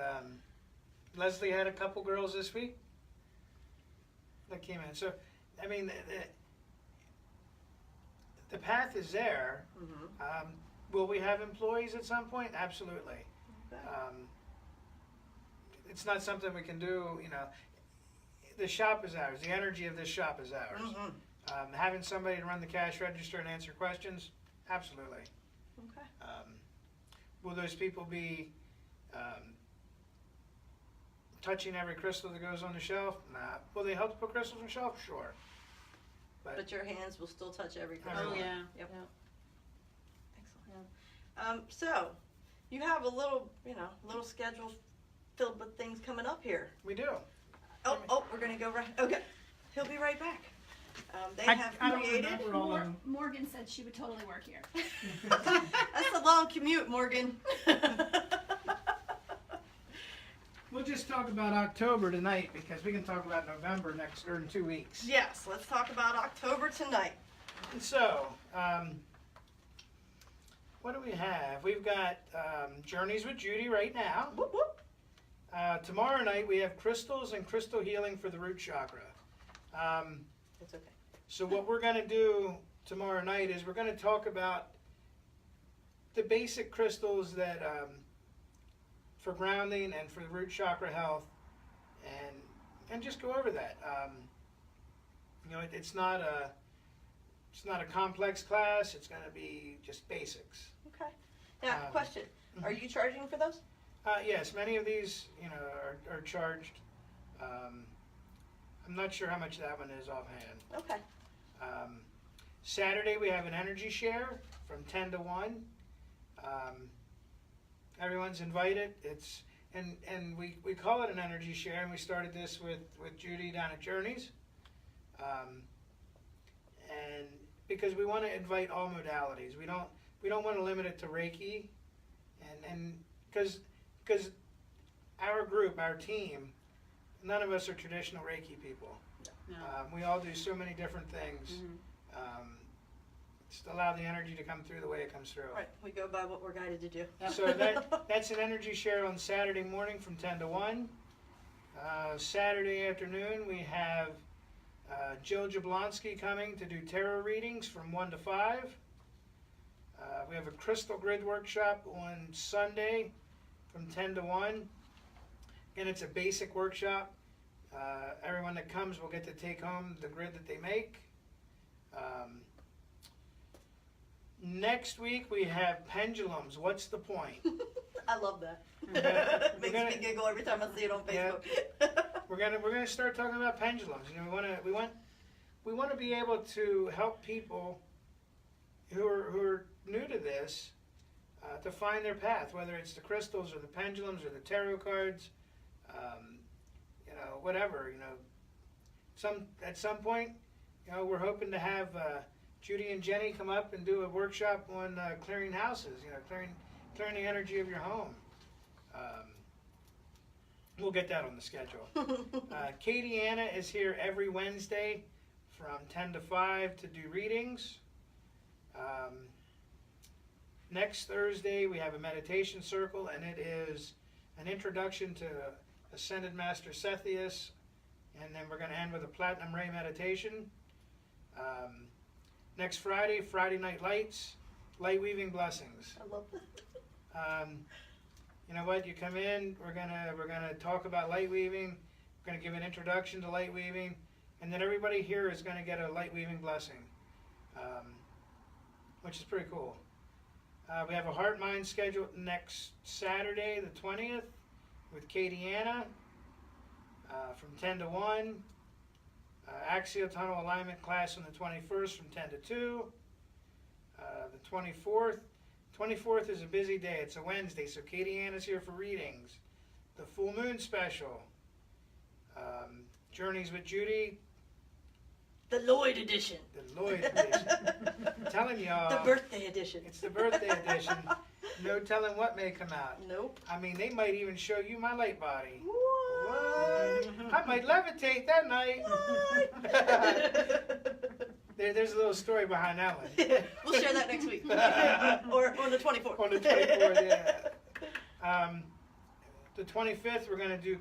Leslie had a couple girls this week that came in. So, the path is there. Will we have employees at some point? Absolutely. Okay. It's not something we can do, the shop is ours. The energy of this shop is ours. Having somebody to run the cash register and answer questions, absolutely. Okay. Will those people be touching every crystal that goes on the shelf? Nah. Will they help to put crystals on the shelf? Sure. But your hands will still touch every Oh, crystal. yeah. Yep. Excellent. So, you have a little schedule filled with things coming up here. We do. Oh, we're going to go right. Okay. He'll be right back. They I have don't created. remember all of them. Morgan said she would totally work here. That's a long commute, Morgan. We'll just talk about October tonight, because we can talk about November in 2 weeks. Yes, let's talk about October tonight. And so, what do we have? We've got Journeys with Judy right now. Whoop, whoop. Tomorrow night we have crystals and crystal healing for the root chakra. It's okay. So what we're going to do tomorrow night is we're going to talk about the basic crystals that for grounding and for the root chakra health, and just go over that. It's not a complex class. It's going to be just basics. Okay. Now, question: are you charging for those? Yes, many of these are charged. I'm not sure how much that one is offhand. Okay. Saturday we have an energy share from 10 to 1. Everyone's invited. And we call it an energy share, and we started this with Judy down at Journeys. And because we want to invite all modalities. We don't want to limit it to Reiki, and because our group, our team, none of us are traditional Reiki people. No. We all do so many different things. Just allow the energy to come through the way it comes through. Right. We go by what we're guided to do. So that's an energy share on Saturday morning from 10 to 1. Saturday afternoon we have Jill Jablonski coming to do tarot readings from 1 to 5. We have a crystal grid workshop on Sunday from 10 to 1. And it's a basic workshop. Everyone that comes will get to take home the grid that they make. Next week we have pendulums. What's the point? I love that. We're Makes me giggle every time I see it on Yeah. Facebook. We're gonna start talking about pendulums. We want to be able to help people who are new to this to find their path, whether it's the crystals or the pendulums or the tarot cards, whatever. At some point, we're hoping to have Judy and Jenny come up and do a workshop on clearing houses. Clearing the energy of your home. We'll get that on the schedule. Katie Anna is here every Wednesday from 10 to 5 to do readings. Next Thursday, we have a meditation circle, and it is an introduction to Ascended Master Sethius, and then we're going to end with a Platinum Ray meditation. Next Friday, Friday Night Lights, Light Weaving Blessings. I love that. You know what? You come in. We're gonna talk about light weaving. We're gonna give an introduction to light weaving, and then everybody here is gonna get a light weaving blessing, which is pretty cool. We have a Heart Mind scheduled next Saturday, the 20th, with Katie Anna from 10 to 1. Axial Tunnel Alignment class on the 21st from 10 to 2. The 24th is a busy day. It's a Wednesday, so Katie Anna's here for readings. The Full Moon Special. Journeys with Judy. The Lloyd edition. The Lloyd edition. I'm telling y'all. The birthday edition. It's the birthday edition. No telling what may come out. Nope. I mean, they might even show you my light body. What? I might levitate that night. There's a little story behind that one. We'll share that next week. or on the 24th. On the 24th, yeah. The 25th, we're going to do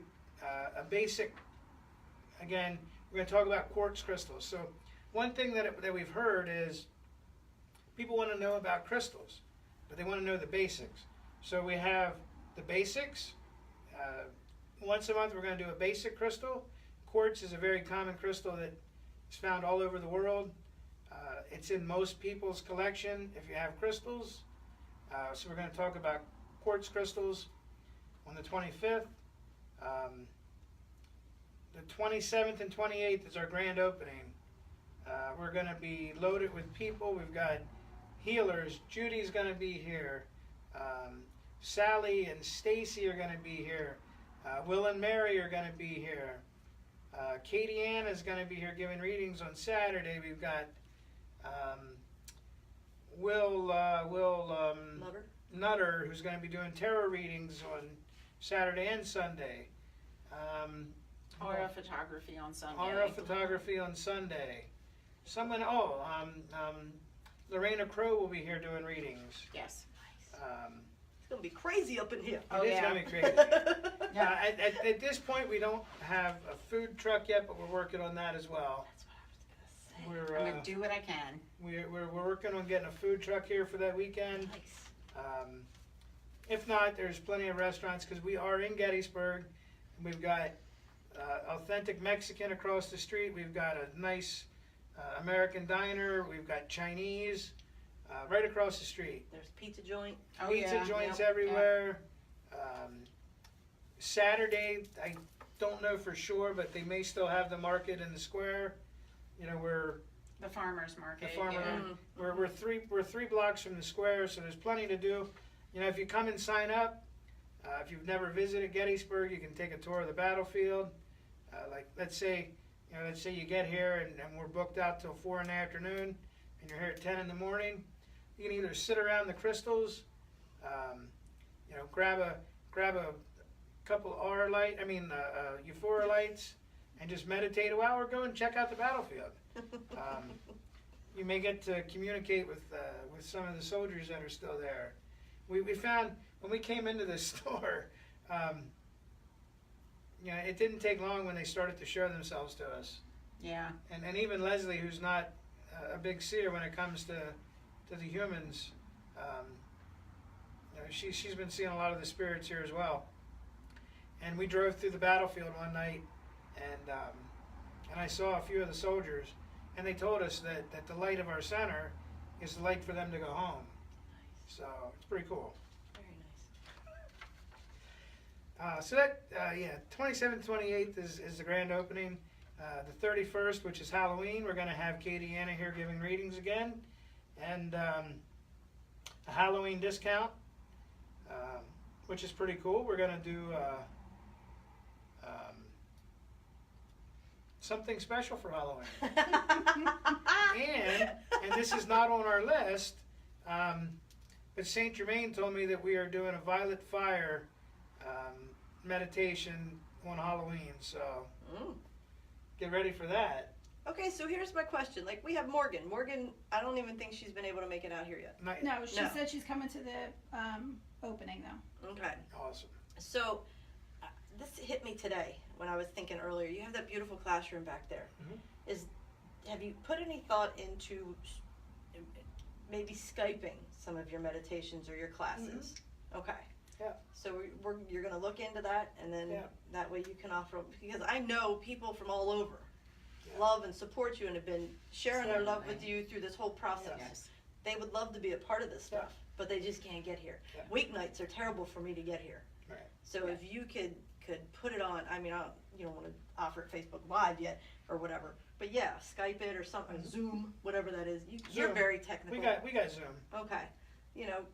a basic, again, we're going to talk about quartz crystals. So one thing that we've heard is people want to know about crystals, but they want to know the basics. So we have the basics. Once a month, we're going to do a basic crystal. Quartz is a very common crystal that is found all over the world. It's in most people's collection if you have crystals. So we're going to talk about quartz crystals on the 25th. The 27th and 28th is our grand opening. We're going to be loaded with people. We've got healers. Judy's going to be here. Sally and Stacy are going to be here. Will and Mary are going to be here. Katie Ann is going to be here giving readings on Saturday. We've got Will Nutter, who's going to be doing tarot readings on Saturday and Sunday. Aura photography on Sunday. Aura photography on Sunday. Lorena Crow will be here doing readings. Yes. It's going to be crazy up in here. Oh, It is yeah. going to be crazy. At this point, we don't have a food truck yet, but we're working on that as well. That's what I was We're I'm going to do what I can. we're working on getting a food truck here for that weekend. Nice. If not, there's plenty of restaurants because we are in Gettysburg. We've got authentic Mexican across the street. We've got a nice American diner. We've got Chinese right across the street. There's a pizza joint. Oh, Pizza yeah. joints Yep. everywhere. Saturday, I don't know for sure, but they may still have the market in the square. You know, we're The farmer's market. the farmer. Yeah. We're three blocks from the square, so there's plenty to do. You know, if you come and sign up, if you've never visited Gettysburg, you can take a tour of the battlefield. Like let's say you get here and we're booked out till 4 in the afternoon, and you're here at 10 in the morning. You can either sit around the crystals, grab a couple Euphoria lights, and just meditate a while, or go and check out the battlefield. You may get to communicate with some of the soldiers that are still there. We found when we came into this store, it didn't take long when they started to show themselves to us. Yeah. And even Leslie, who's not a big seer when it comes to the humans, she's been seeing a lot of the spirits here as well. And we drove through the battlefield one night, and I saw a few of the soldiers, and they told us that the light of our center is the light for them to go home. So it's pretty cool. Very nice. 27th, 28th is the grand opening. The 31st, which is Halloween, we're going to have Katie Anna here giving readings again, and a Halloween discount, which is pretty cool. We're going to do something special for Halloween. and this is not on our list, but Saint Germain told me that we are doing a violet fire meditation on Halloween, so get ready for that. Okay, so here's my question. Like, we have Morgan. Morgan, I don't even think she's been able to make it out here yet. No, she No. said she's coming to the opening though. Okay. Awesome. So, this hit me today when I was thinking earlier. You have that beautiful classroom back there. Mhm. Have you put any thought into maybe Skyping some of your meditations or your classes? Okay. Yeah. So you're going to look into that, and then Yeah. that way you can offer, because I know people from all over Yeah. love and support you and have been sharing their love with Certainly. you through this whole process. Yes. They would love to be a part of this Yeah. stuff, but they just can't get here. Yeah. Weeknights are terrible for me to get here. Right. So Yeah. if you could put it on, I mean, you don't want to offer it Facebook Live yet or whatever, but yeah, Skype it or something, Mhm. Zoom, whatever that is. You're Zoom. very technical. We got Zoom. Okay. You know.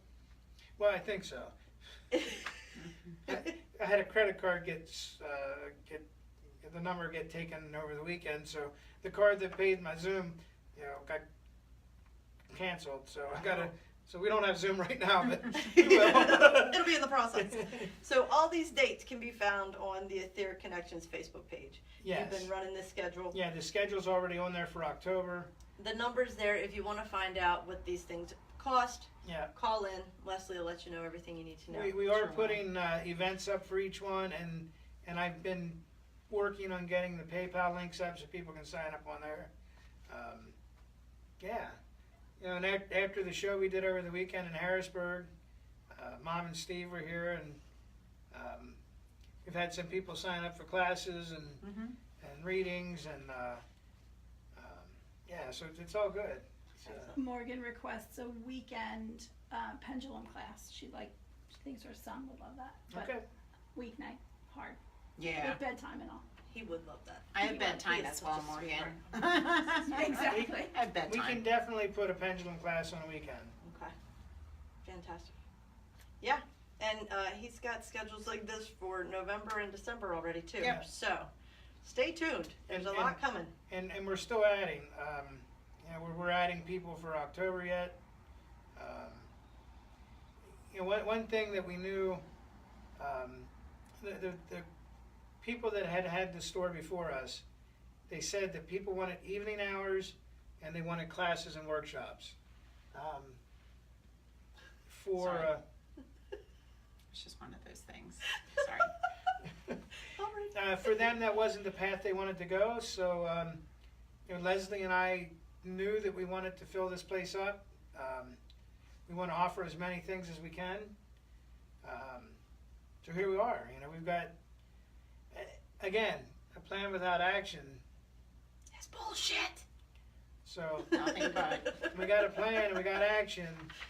Well, I think so. I had a credit card get the number get taken over the weekend, so the card that paid my Zoom, got canceled. So I gotta. So we don't have Zoom right now, but we will. It'll be in the process. So all these dates can be found on the Etheric Connections Facebook page. Yes. You've been running this schedule. Yeah, the schedule's already on there for October. The number's there if you want to find out what these things cost. Yeah. Call in. Leslie will let you know everything you need to know. We are Sure. putting events up for each one, and I've been working on getting the PayPal links up so people can sign up on there. Yeah. And after the show we did over the weekend in Harrisburg, Mom and Steve were here, and we've had some people sign up for classes and readings, and yeah, so it's all good. Morgan requests a weekend pendulum class. She thinks her son would love that. But Okay. weeknight, hard. Yeah. With bedtime and all. He would love that. I have He bedtime is as such well, a Morgan. Exactly. I have We bedtime. can definitely put a pendulum class on a weekend. Okay. Fantastic. Yeah. And he's got schedules like this for November and December already too. Yep. So stay tuned. There's a lot coming. And we're still adding. We're adding people for October yet. One thing that we knew, the people that had the store before us, they said that people wanted evening hours and they wanted classes and workshops. Sorry. It's just one of those things. Sorry. All right. For them, that wasn't the path they wanted to go. So, Leslie and I knew that we wanted to fill this place up. We want to offer as many things as we can. So here we are. We've got, again, a plan without action. It's bullshit. So Nothing but. we got a plan and we got action.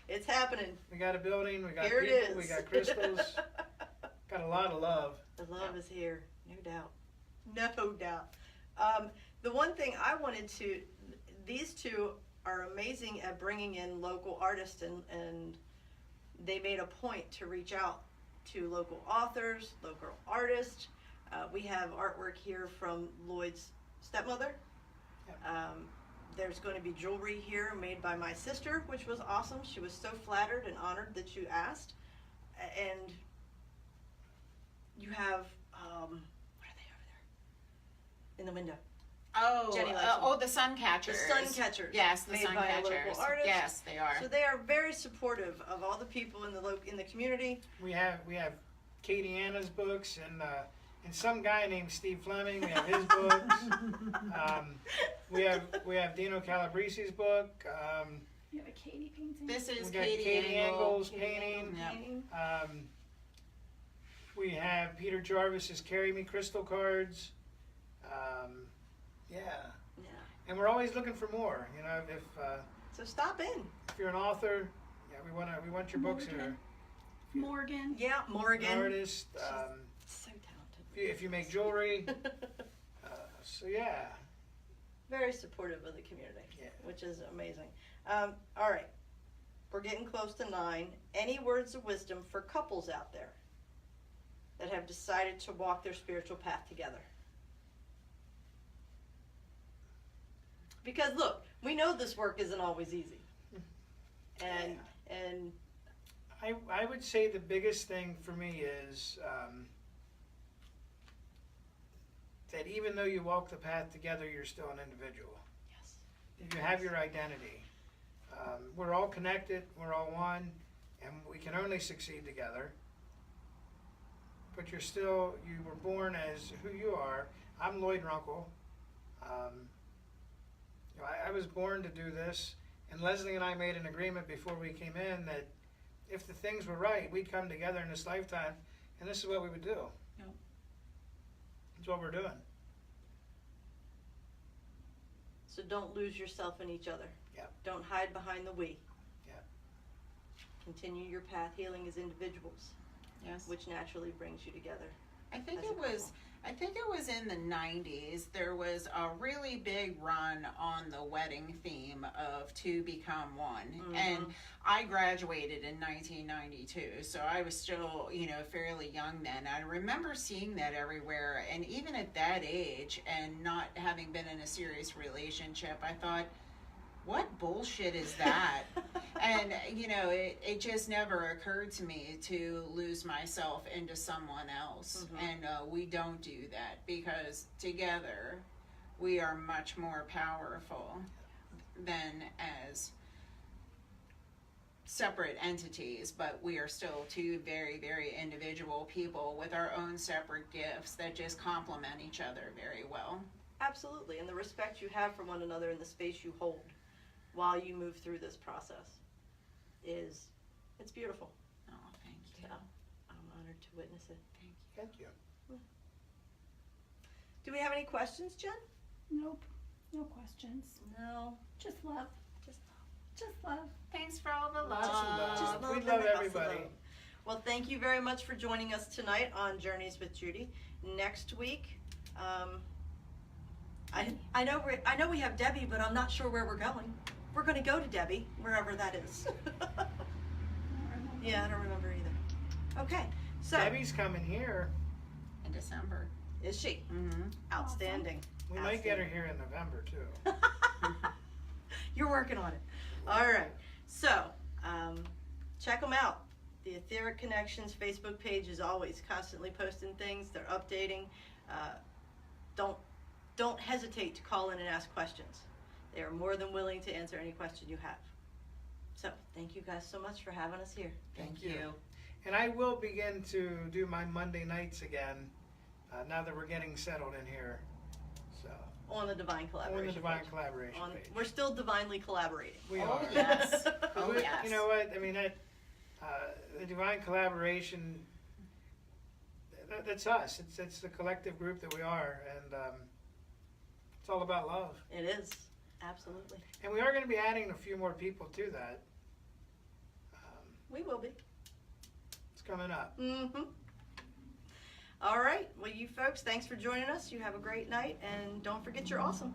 It's happening. We got a building. We got Here people. it is. We got crystals. Got a lot of love. The love is here, no doubt. No doubt. The one thing I wanted to, these two are amazing at bringing in local artists, and they made a point to reach out to local authors, local artists. We have artwork here from Lloyd's stepmother. Yep. There's going to be jewelry here made by my sister, which was awesome. She was so flattered and honored that you asked. And you have, what are they over there? In the window. Oh, Jenny likes them. the sun catchers. The sun catchers. Yes, the made sun by a local catchers. artist. Yes, they are. So they are very supportive of all the people in the community. We have Katie Anna's books and some guy named Steve Fleming. We have his books. We have Dino Calabresi's book. You have a Katie painting. This is We got Katie, Katie Engel. Engel's Katie painting. Engel's Yep. painting. We have Peter Jarvis's Carry Me crystal cards. Yeah, Yeah. and we're always looking for more. If So stop in. you're an author, yeah, we want your books here. Morgan. Yeah, Morgan. An artist. So talented. If you make jewelry. So yeah. Very supportive of the community, Yeah. which is amazing. All right, we're getting close to 9. Any words of wisdom for couples out there that have decided to walk their spiritual path together? Because look, we know this work isn't always easy, and I would say the biggest thing for me is that even though you walk the path together, you're still an individual. Yes. You have your identity. We're all connected, we're all one, and we can only succeed together. But you were born as who you are. I'm Lloyd Runkle. I was born to do this, and Leslie and I made an agreement before we came in that if the things were right, we'd come together in this lifetime, and this is what we would do. Yep. That's what we're doing. So don't lose yourself in each other. Yep. Don't hide behind the we. Yep. Continue your path healing as individuals, Yes. which naturally brings you together. I think as a it was. I think it was in the 90s. There was a really big run on the wedding theme of two become one, and I graduated in 1992, so I was still, fairly young then. I remember seeing that everywhere, and even at that age, and not having been in a serious relationship, I thought, what bullshit is that? And, it just never occurred to me to lose myself into someone else. And we don't do that, because together we are much more powerful than as separate entities, but we are still two very, very individual people with our own separate gifts that just complement each other very well. Absolutely, and the respect you have for one another in the space you hold while you move through this process it's beautiful. Oh, thank you. So, I'm honored to witness it. Thank you. Do we have any questions, Jen? Nope. No questions. No. Just love. Just love. Thanks for all the Lots of love. Just love We and love lots of everybody. love. Well, thank you very much for joining us tonight on Journeys with Judy. Next week, I know we have Debbie, but I'm not sure where we're going. We're going to go to Debbie, wherever that is. Yeah, I don't remember either. Okay, so Debbie's coming here. In December. is she? Mm-hmm. Outstanding. We might get her here in November too. You're working on it. All right. So, check them out. The Etheric Connections Facebook page is always constantly posting things. They're updating. Don't hesitate to call in and ask questions. They are more than willing to answer any question you have. So, thank you guys so much for having us here. Thank you. And I will begin to do my Monday nights again now that we're getting settled in here. So On the Divine Collaboration. on the Divine page. Collaboration page. We're still divinely collaborating. We Oh, are. yes. But Oh, we- yes. You know what? I mean, the Divine Collaboration, that's us. It's the collective group that we are, and it's all about love. It is. Absolutely. And we are going to be adding a few more people to that. We will be. It's coming up. Mm-hmm. All right. Well, you folks, thanks for joining us. You have a great night, and don't forget you're awesome.